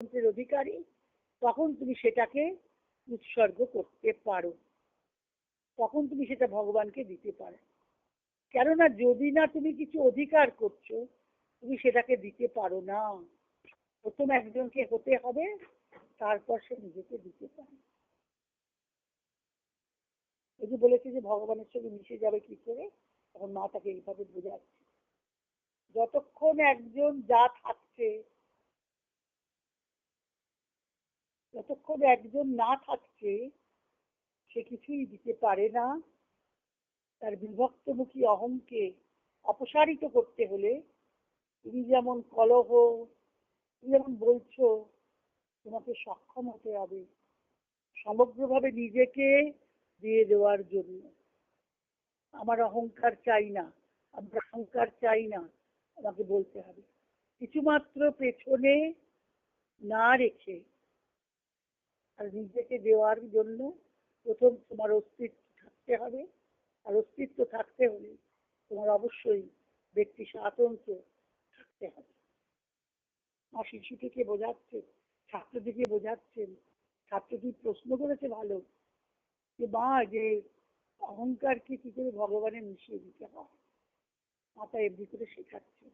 মন্ত্রের অধিকারী, তখন তুমি সেটাকে উৎসর্গ করতে পারো, তখন তুমি সেটা ভগবানকে দিতে পারো। কেননা যদি না তুমি কিছু অধিকার করছো, তুমি সেটাকে দিতে পারো না। প্রথম একজনকে হতে হবে, তারপর সে নিজেকে দিতে পারে। এই যে বলেছে যে ভগবানের সঙ্গে মিশে যাবে কি করে, তখন মা তাকে এইভাবে বোঝাচ্ছে, যতক্ষণ একজন যা থাকছে, যতক্ষণ একজন না থাকছে, সে কিছুই দিতে পারে না। তার বিভক্তমুখী অহংকে অপসারিত করতে হলে তুমি যেমন কলহ, তুমি যেমন বলছো, তোমাকে সক্ষম হতে হবে সমগ্রভাবে নিজেকে দিয়ে দেওয়ার জন্য। আমার অহংকার চাই না, আমার অহংকার চাই না, আমাকে বলতে হবে। কিছুমাত্র পেছনে না রেখে আর নিজেকে দেওয়ার জন্য প্রথম তোমার অস্তিত্ব থাকতে হবে। আর অস্তিত্ব থাকতে হলে তোমার অবশ্যই ব্যক্তি স্বাতন্ত্র্য থাকতে হবে। মা শিশুটিকে বোঝাচ্ছেন, ছাত্রটিকে বোঝাচ্ছেন। ছাত্রটি প্রশ্ন করেছে ভালো, যে মা, যে অহংকারকে কি করে ভগবানে মিশিয়ে দিতে হয়, মাতা এমনি করে শেখাচ্ছেন।